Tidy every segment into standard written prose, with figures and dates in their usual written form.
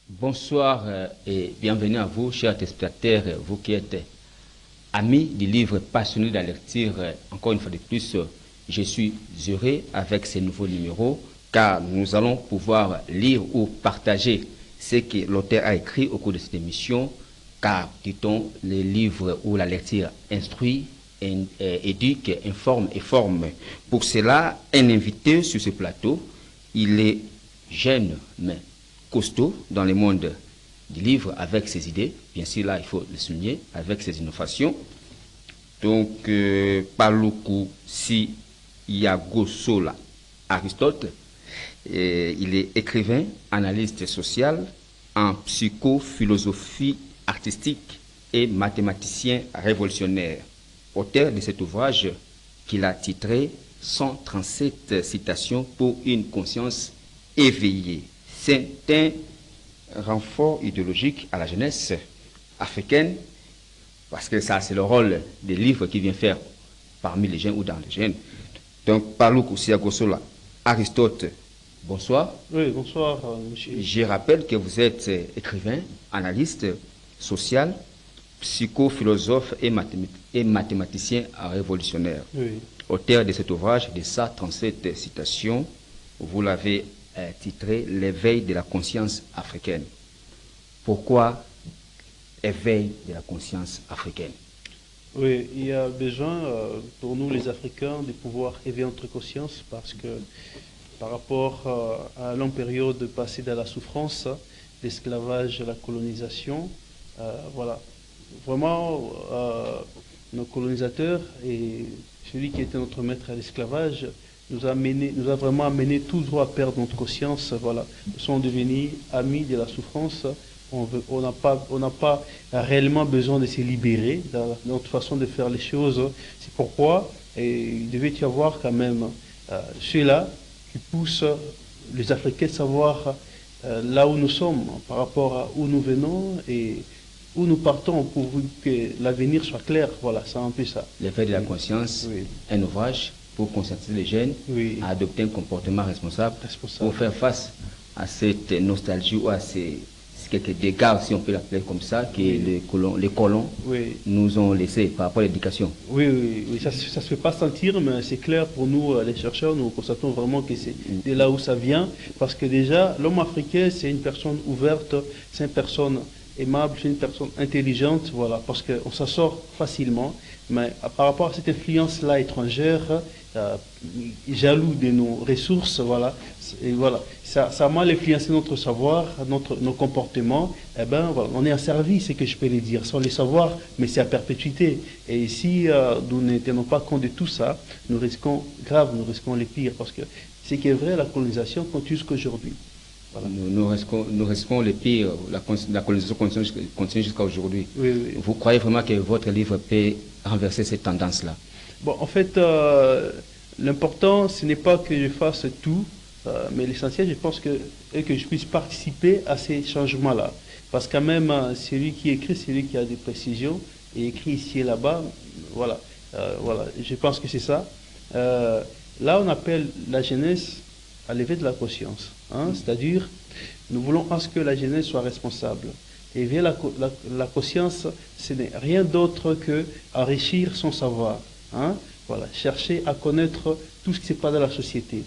Bonsoir et bienvenue à vous, chers téléspectateurs, vous qui êtes amis du livre, passionnés de la lecture. Encore une fois de plus, je suis heureux avec ces nouveaux numéros car nous allons pouvoir lire ou partager ce que l'auteur a écrit au cours de cette émission, car, dit-on, les livres ou la lecture instruit, éduque, informe et forme. Pour cela, un invité sur ce plateau, il est jeune mais costaud dans le monde du livre avec ses idées, bien sûr là il faut le souligner, avec ses innovations. Donc Paluku Si Yagosola Aristote, il est écrivain, analyste social en psychophilosophie artistique et mathématicien révolutionnaire, auteur de cet ouvrage qu'il a titré 137 citations pour une conscience éveillée. C'est un renfort idéologique à la jeunesse africaine, parce que ça, c'est le rôle des livres qu'il vient faire parmi les jeunes ou dans les jeunes. Donc, Paluku Si Yagosola Aristote, bonsoir. Oui, bonsoir, monsieur. Je rappelle que vous êtes écrivain, analyste social, psychophilosophe et mathématicien révolutionnaire. Oui. Auteur de cet ouvrage de 137 citations, vous l'avez titré L'éveil de la conscience africaine. Pourquoi éveil de la conscience africaine? Oui, il y a besoin pour nous les Africains de pouvoir éveiller notre conscience parce que par rapport à la longue période passée dans la souffrance, l'esclavage, la colonisation, voilà. Vraiment, nos colonisateurs et celui qui était notre maître à l'esclavage nous a vraiment amené tout droit à perdre notre conscience. Voilà. Nous sommes devenus amis de la souffrance. On n'a pas réellement besoin de se libérer dans notre façon de faire les choses. C'est pourquoi il devait y avoir quand même ceux-là qui poussent les Africains à savoir là où nous sommes par rapport à où nous venons et où nous partons pour que l'avenir soit clair. Voilà, c'est un peu ça. L'éveil de la conscience, oui. Un ouvrage pour conscientiser les jeunes Oui. à adopter un comportement responsable pour faire face à cette nostalgie ou à ces quelques dégâts, si on peut l'appeler comme ça, que les colons oui. nous ont laissés par rapport à l'éducation. Oui, ça ne se fait pas sentir, mais c'est clair pour nous, les chercheurs, nous constatons vraiment que c'est de là où ça vient, parce que déjà, l'homme africain, c'est une personne ouverte, c'est une personne aimable, c'est une personne intelligente, voilà, parce qu'on s'en sort facilement, mais par rapport à cette influence-là étrangère, jaloux de nos ressources, voilà, et voilà, ça a mal influencé notre savoir, nos comportements, eh ben voilà, on est asservi, c'est que je peux le dire, sans le savoir, mais c'est à perpétuité. Et si nous ne tenons pas compte de tout ça, nous risquons le pire, parce que ce qui est vrai, la colonisation continue jusqu'aujourd'hui. Voilà. Nous risquons le pire, la colonisation continue jusqu'à aujourd'hui. Oui, oui. Vous croyez vraiment que votre livre peut renverser cette tendance-là? Bon, en fait, l'important, ce n'est pas que je fasse tout, mais l'essentiel, je pense est que je puisse participer à ces changements-là. Parce que quand même, celui qui écrit, c'est lui qui a des précisions, et écrit ici et là-bas, voilà. Voilà, je pense que c'est ça. Là, on appelle la jeunesse à l'éveil de la conscience. Hein? C'est-à-dire, nous voulons à ce que la jeunesse soit responsable. Éveiller la conscience, ce n'est rien d'autre que enrichir son savoir. Hein? Voilà, chercher à connaître tout ce qui se passe dans la société.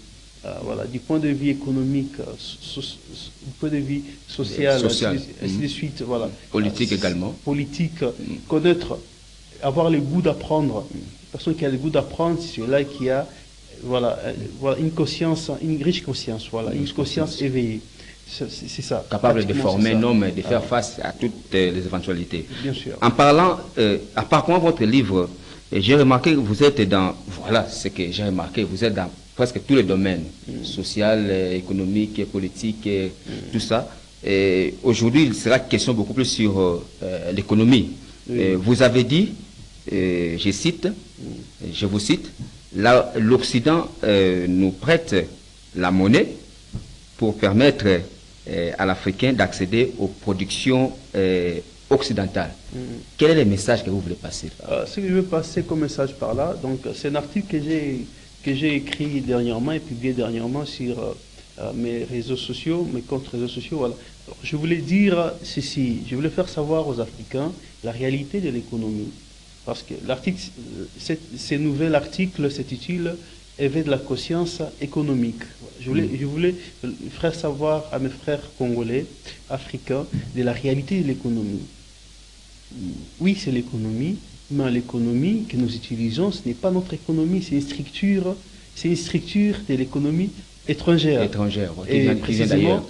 Voilà, du point de vue économique, du point de vue social. Ainsi de suite. Voilà. Politique également. Politique, connaître, avoir le goût d'apprendre. Une personne qui a le goût d'apprendre, c'est celui-là qui a voilà, une conscience, une riche conscience, voilà, une conscience éveillée. C'est ça. Capable de former un homme, de faire face à toutes les éventualités. Bien sûr. En parlant, en parcourant votre livre, j'ai remarqué que vous êtes dans, voilà ce que j'ai remarqué, vous êtes dans presque tous les domaines, social, économique, politique, tout ça. Aujourd'hui, il sera question beaucoup plus sur l'économie. Oui. Vous avez dit, je vous cite, l'Occident nous prête la monnaie pour permettre à l'Africain d'accéder aux productions occidentales. Quel est le message que vous voulez passer? Ce que je veux passer comme message par là, donc c'est un article que j'ai écrit dernièrement et publié dernièrement sur mes réseaux sociaux, mes comptes réseaux sociaux. Voilà. Alors, je voulais dire ceci, je voulais faire savoir aux Africains la réalité de l'économie. Parce que l'article, ces nouvel article s'intitule Éveil de la conscience économique. Je voulais faire savoir à mes frères congolais, africains, de la réalité de l'économie. Oui, c'est l'économie, mais l'économie que nous utilisons, ce n'est pas notre économie, c'est une structure de l'économie étrangère. Étrangère, Et qui vient d'ailleurs. précisément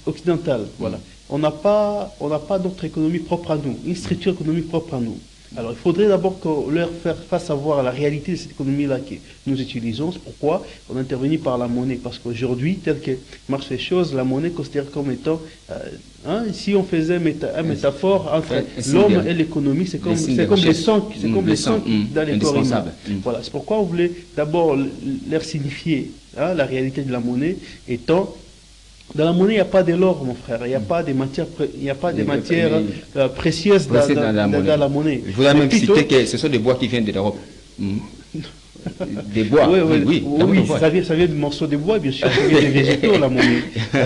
occidentale. Voilà. On n'a pas notre économie propre à nous, une structure économique propre à nous. Alors il faudrait d'abord qu'on leur fasse savoir la réalité de cette économie-là que nous utilisons. C'est pourquoi on intervient par la monnaie. Parce qu'aujourd'hui, tel que marchent les choses, la monnaie considère comme étant... si on faisait une métaphore entre l'homme et l'économie, c'est comme le sang qui dans les corps humains. Voilà. C'est pourquoi on voulait d'abord leur signifier la réalité de la monnaie étant... Dans la monnaie, il n'y a pas de l'or, mon frère. Il n'y a pas de matières, précieuses dans la monnaie. Je voudrais même citer que ce sont des bois qui viennent de l'Europe. Des bois, oui. Ça vient de morceaux de bois, bien sûr. Ça vient des végétaux, la monnaie.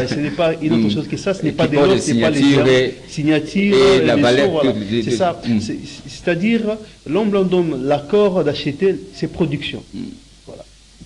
Ce n'est pas une autre chose que ça. Ce n'est pas de l'or, ce n'est pas les signatures, la valeur. Voilà. C'est ça. C'est-à-dire, l'homme leur donne l'accord d'acheter ses productions.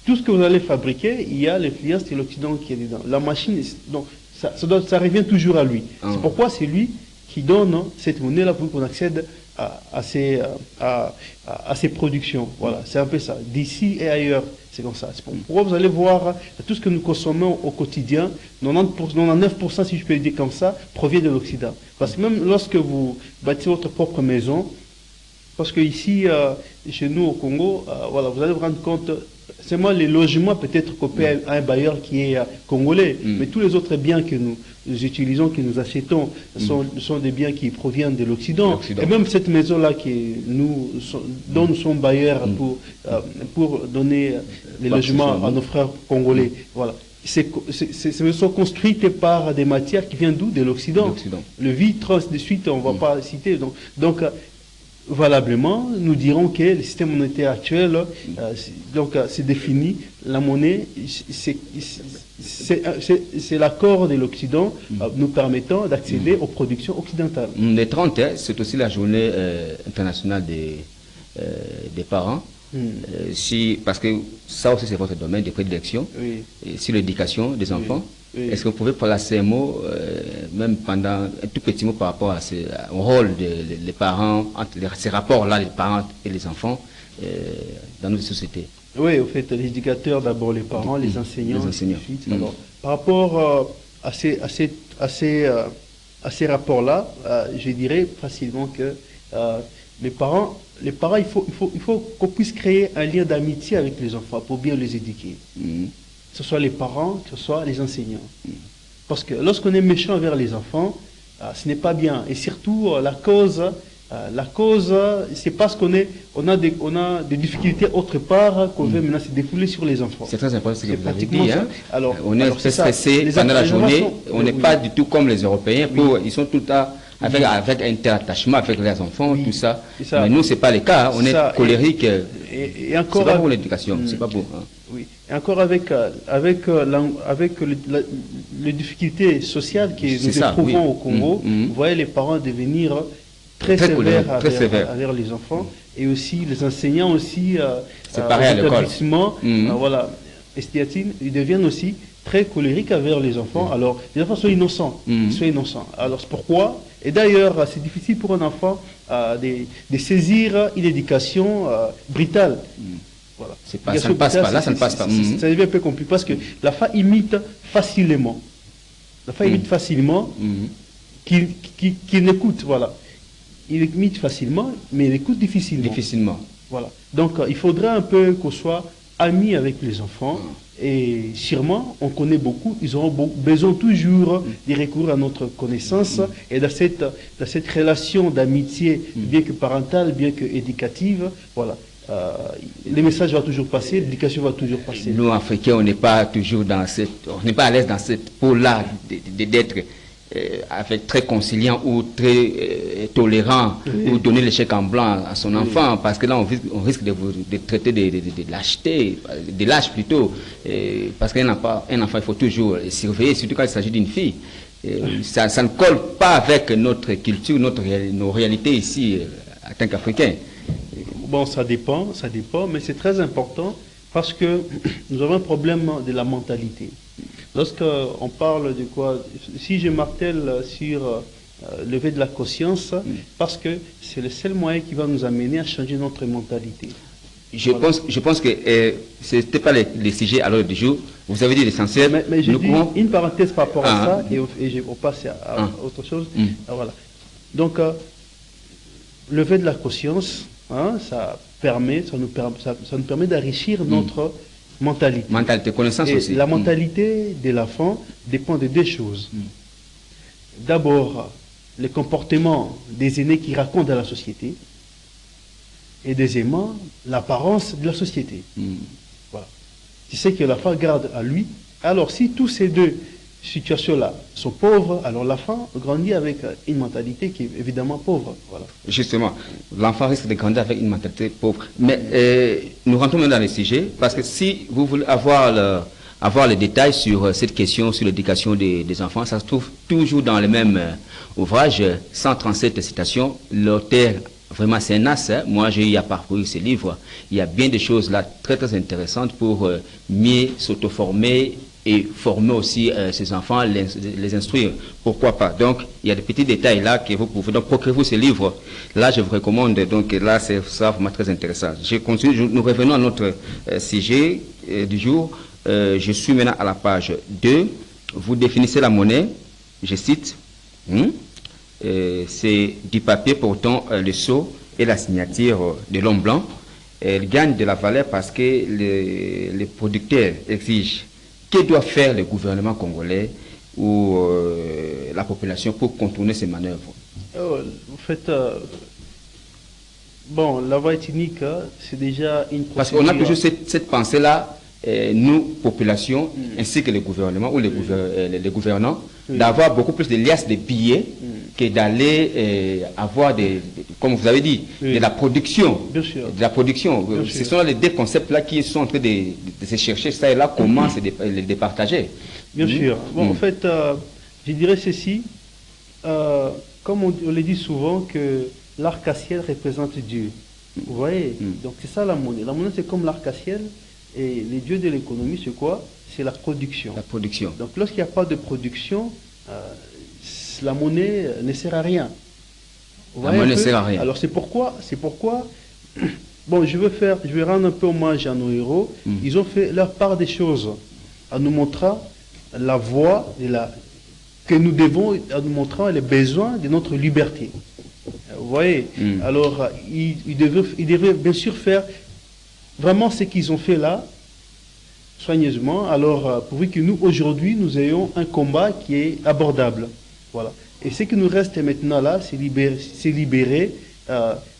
Tout ce que vous allez fabriquer, il y a l'influence de l'Occident qui est dedans. La machine, donc, ça revient toujours à lui. C'est pourquoi c'est lui qui donne cette monnaie-là pour qu'on accède à ces productions. Voilà, c'est un peu ça. D'ici et ailleurs, c'est comme ça. C'est pourquoi vous allez voir tout ce que nous consommons au quotidien, 99%, si je peux le dire comme ça, provient de l'Occident. Parce que même lorsque vous bâtissez votre propre maison, parce que ici, chez nous au Congo, voilà, vous allez vous rendre compte... C'est moi les logements peut-être qu'on paie à un bailleur qui est congolais, mais tous les autres biens que nous utilisons, que nous achetons, sont des biens qui proviennent de l'Occident. Et même cette maison-là dont nous sommes bailleurs pour donner les logements à nos frères congolais. Voilà. Ces maisons sont construites par des matières qui viennent d'où? De l'Occident. Le vitre, de suite, on ne va pas citer. Donc valablement, nous dirons que le système monétaire actuel, c'est défini, la monnaie, c'est l'accord de l'Occident nous permettant d'accéder aux productions occidentales. Le 30, c'est aussi la journée internationale des parents. Parce que ça aussi c'est votre domaine de prédilection, sur l'éducation des enfants. Est-ce que vous pouvez placer un mot, même pendant un tout petit mot par rapport au rôle des parents, entre ces rapports-là, les parents et les enfants dans notre société? Oui, au fait, l'éducateur d'abord, les parents, les enseignants. Alors, par rapport à ces rapports-là, je dirais facilement que les parents, il faut qu'on puisse créer un lien d'amitié avec les enfants pour bien les éduquer. Que ce soit les parents, que ce soit les enseignants. Parce que lorsqu'on est méchant envers les enfants, ce n'est pas bien. Et surtout, la cause, c'est parce qu'on a des difficultés autre part qu'on veut maintenant se défouler sur les enfants. C'est très important ce que vous avez dit. Alors, on est très stressé pendant la journée. On n'est pas du tout comme les Européens. Ils sont tout le temps avec un tel attachement avec les enfants, tout ça. Mais nous, ce n'est pas le cas. On est colérique. Et encore, c'est pas pour l'éducation, c'est pas beau. Oui. Et encore avec les difficultés sociales que nous éprouvons au Congo, vous voyez les parents devenir très sévères envers les enfants, et aussi les enseignants aussi, c'est pareil à l'école. Voilà, ils deviennent aussi très colériques envers les enfants. Alors, les enfants sont innocents. Alors, c'est pourquoi, et d'ailleurs, c'est difficile pour un enfant de saisir une éducation brutale. Voilà. Ça ne passe pas. Là, ça ne passe pas. Ça devient un peu compliqué parce que la femme imite facilement. Qu'il écoute, voilà. Il imite facilement, mais il écoute difficilement. Voilà. Donc, il faudrait un peu qu'on soit amis avec les enfants. Et sûrement, on connaît beaucoup, ils auront besoin toujours de recourir à notre connaissance et dans cette relation d'amitié, bien que parentale, bien que éducative, voilà. Les messages vont toujours passer, l'éducation va toujours passer. Nous, Africains, on n'est pas toujours on n'est pas à l'aise dans cette peau-là d'être avec très conciliant ou très tolérant, ou donner le chèque en blanc à son enfant, parce que là on risque de vous de traiter de lâcheté, de lâche plutôt, parce qu'un enfant il faut toujours surveiller, surtout quand il s'agit d'une fille. Ça ne colle pas avec notre culture, nos réalités ici en tant qu'Africains. Bon, ça dépend, mais c'est très important parce que nous avons un problème de la mentalité. Lorsqu'on parle de quoi, si je martèle sur lever de la conscience, parce que c'est le seul moyen qui va nous amener à changer notre mentalité. Je pense que ce n'était pas les sujets à l'ordre du jour. Vous avez dit l'essentiel. Mais j'ai dit une parenthèse par rapport à ça et on passe à autre chose. Voilà. Donc, lever de la conscience, ça nous permet d'enrichir notre mentalité. Mentalité, connaissance et aussi. La mentalité de l'enfant dépend de deux choses. D'abord, le comportement des aînés qui racontent à la société. Et deuxièmement, l'apparence de la société. Voilà. Tu sais que l'enfant garde à lui. Alors, si tous ces deux situations-là sont pauvres, alors l'enfant grandit avec une mentalité qui est évidemment pauvre. Voilà. Justement, l'enfant risque de grandir avec une mentalité pauvre. Mais nous rentrons maintenant dans les sujets, parce que si vous voulez avoir les détails sur cette question, sur l'éducation des enfants, ça se trouve toujours dans le même ouvrage, 137 citations. L'auteur, vraiment, c'est un as. Moi, j'ai eu à parcourir ces livres. Il y a bien des choses là très, très intéressantes pour mieux s'auto-former et former aussi ces enfants, les instruire. Pourquoi pas? Donc, il y a des petits détails là que vous pouvez. Donc, procurez-vous ces livres. Là, je vous recommande. Donc, là, c'est ça vraiment très intéressant. Nous revenons à notre sujet du jour. Je suis maintenant à la page 2. Vous définissez la monnaie. Je cite. C'est du papier portant le sceau et la signature de l'homme blanc. Elle gagne de la valeur parce que les producteurs exigent. Que doit faire le gouvernement congolais ou la population pour contourner ces manœuvres? En fait, bon, la voie ethnique, c'est déjà une procédure. Parce qu'on a toujours cette pensée-là, nous, population, ainsi que le gouvernement ou les gouvernants, d'avoir beaucoup plus de liasses de billets que d'aller avoir comme vous avez dit, de la production. Bien sûr. De la production. Bien Ce sûr. sont les deux concepts-là qui sont en train de se chercher ça et là, comment se départager. Bien sûr. Bon, en fait, je dirais ceci, comme on le dit souvent, que l'arc-en-ciel représente Dieu. Vous voyez? Donc c'est ça la monnaie. La monnaie, c'est comme l'arc-en-ciel. Et les dieux de l'économie, c'est quoi? C'est la production. La production. Donc lorsqu'il n'y a pas de production, la monnaie ne sert à rien. La monnaie ne sert à rien. Alors c'est pourquoi, bon, je vais rendre un peu hommage à nos héros. Ils ont fait leur part des choses en nous montrant la voie que nous devons, en nous montrant les besoins de notre liberté. Vous voyez? Alors ils devraient bien sûr faire vraiment ce qu'ils ont fait là, soigneusement, alors pourvu que nous, aujourd'hui, nous ayons un combat qui est abordable. Voilà. Et ce qui nous reste maintenant là, c'est libérer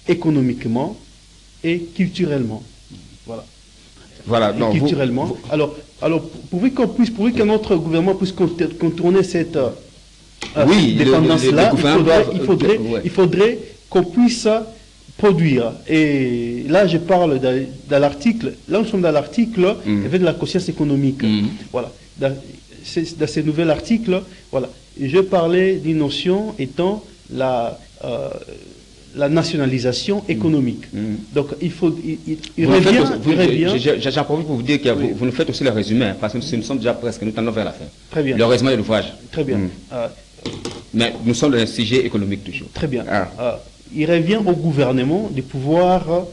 économiquement et culturellement. Voilà. Voilà. Et donc culturellement. Alors, pourvu que notre gouvernement puisse contourner cette dépendance-là, il faudrait qu'on puisse produire. Et là, je parle dans l'article, là nous sommes dans l'article avec de la conscience économique. Voilà. Dans ce nouvel article, voilà. Je parlais d'une notion étant la nationalisation économique. Donc il revient. J'en profite pour vous dire que vous nous faites aussi le résumé, parce que nous sommes déjà presque, nous tendons vers la fin. Très bien. Le résumé de l'ouvrage. Très bien. Mais nous sommes dans un sujet économique toujours. Très bien. Il revient au gouvernement de pouvoir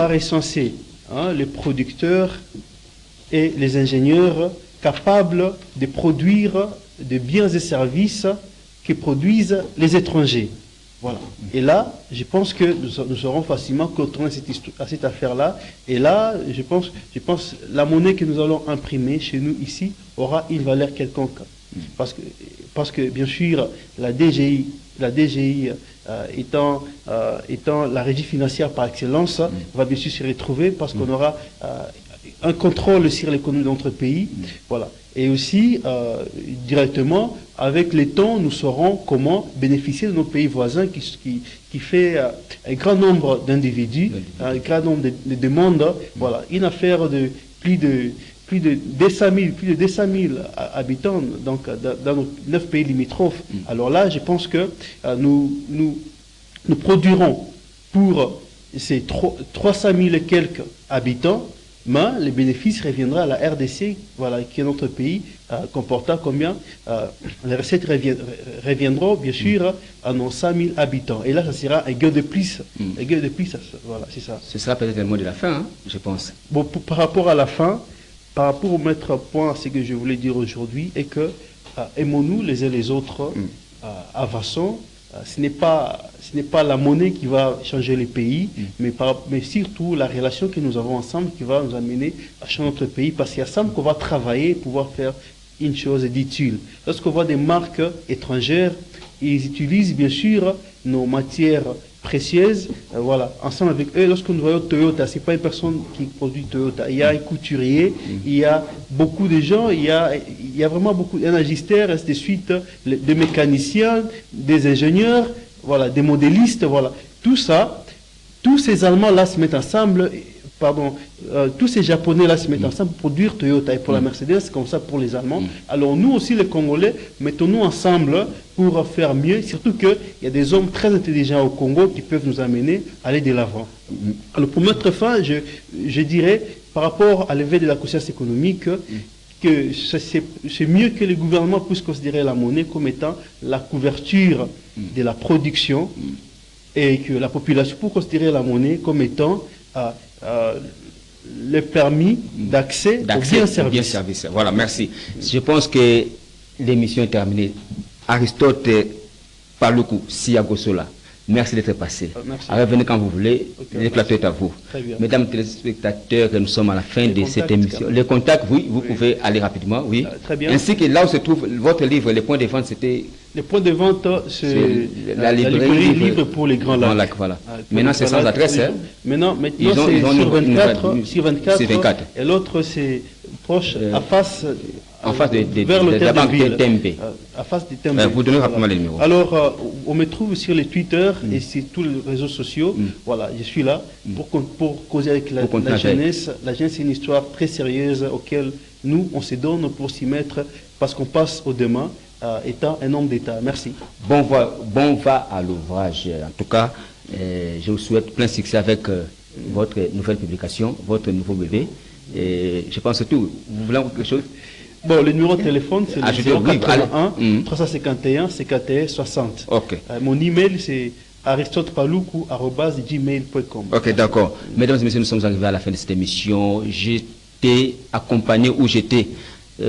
recenser les producteurs et les ingénieurs capables de produire des biens et services que produisent les étrangers. Voilà. Et là, je pense que nous serons facilement contournés à cette affaire-là. Et là, je pense la monnaie que nous allons imprimer chez nous ici aura une valeur quelconque. Parce que bien sûr, la DGI étant la régie financière par excellence, va bien sûr se retrouver parce qu'on aura un contrôle sur l'économie de notre pays. Voilà. Et aussi, directement, avec les temps, nous saurons comment bénéficier de nos pays voisins qui fait un grand nombre d'individus, un grand nombre de demandes. Voilà. Une affaire de plus de 200 000 habitants donc, dans nos 9 pays limitrophes. Alors là, je pense que nous produirons pour ces 300 000 et quelques habitants, mais les bénéfices reviendront à la RDC, voilà, qui est notre pays, comportant combien les recettes reviendront, bien sûr, à nos 100 000 habitants. Et là, ça sera un gain de plus. Un gain de plus, voilà, c'est ça. Ce sera peut-être le mot de la fin, hein, je pense. Bon, par rapport à la fin, par rapport au mettre point à ce que je voulais dire aujourd'hui, est que aimons-nous les uns les autres, avançons. Ce n'est pas la monnaie qui va changer les pays, mais surtout la relation que nous avons ensemble qui va nous amener à changer notre pays, parce qu'il y a ensemble qu'on va travailler pour pouvoir faire une chose d'utile. Lorsqu'on voit des marques étrangères, ils utilisent bien sûr nos matières précieuses, voilà, ensemble avec eux. Lorsque nous voyons Toyota, c'est pas une personne qui produit Toyota, il y a un couturier, il y a beaucoup de gens, il y a vraiment beaucoup d'énergistes, ainsi de suite, des mécaniciens, des ingénieurs, voilà, des modélistes, voilà, tout ça, tous ces Allemands-là se mettent ensemble, tous ces Japonais-là se mettent ensemble pour produire Toyota et pour la Mercedes, c'est comme ça pour les Allemands. Alors nous aussi, les Congolais, mettons-nous ensemble pour faire mieux, surtout qu'il y a des hommes très intelligents au Congo qui peuvent nous amener à aller de l'avant. Alors pour mettre fin, je dirais, par rapport à l'éveil de la conscience économique, que c'est mieux que les gouvernements puissent considérer la monnaie comme étant la couverture de la production et que la population puisse considérer la monnaie comme étant le permis d'accès aux biens services. Voilà, merci. Je pense que l'émission est terminée. Aristote Paluku Siagosola, merci d'être passé. Merci. Revenez quand vous voulez. Okay, le plateau est à vous. Très bien. Mesdames les téléspectateurs, nous sommes à la fin de cette émission. Les contacts, oui, vous pouvez aller rapidement, oui. Très bien. Ainsi que là où se trouve votre livre, les points de vente, c'était... Les points de vente, c'est la librairie livre pour les Grands Lacs. Voilà. Maintenant, c'est sans adresse. Hein. Maintenant Ils ont sur 24. Et l'autre, c'est proche, à face... En face vers de la banque de Tembe. À face de Tembe. Vous donnez rapidement les numéros. Alors, on me trouve sur les Twitter et sur tous les réseaux sociaux. Voilà, je suis là pour causer avec la jeunesse. La jeunesse, c'est une histoire très sérieuse auquel nous, on se donne pour s'y mettre parce qu'on passe au demain étant un homme d'État. Merci. Bon va à l'ouvrage. En tout cas, je vous souhaite plein succès avec votre nouvelle publication, votre nouveau bébé. Et je pense que tout. Vous voulez quelque chose? Bon, le numéro de téléphone, c'est le 081 oui, 351 51 60. Ok. Mon email, c'est aristotepaluku@gmail.com. Ok, d'accord. Mesdames et messieurs, nous sommes arrivés à la fin de cette émission. J'étais accompagné ou j'étais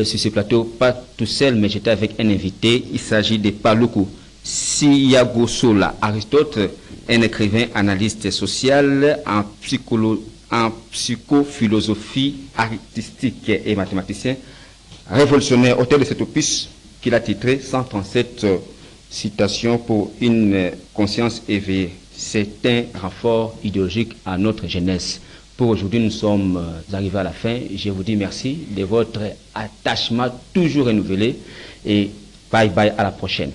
sur ce plateau, pas tout seul, mais j'étais avec un invité. Il s'agit de Paluku Siagosola. Aristote, un écrivain, analyste social en psychophilosophie artistique et mathématicien. Révolutionnaire, auteur de cet opus qu'il a titré 137 citations pour une conscience éveillée. C'est un renfort idéologique à notre jeunesse. Pour aujourd'hui, nous sommes arrivés à la fin. Je vous dis merci de votre attachement toujours renouvelé et bye bye à la prochaine.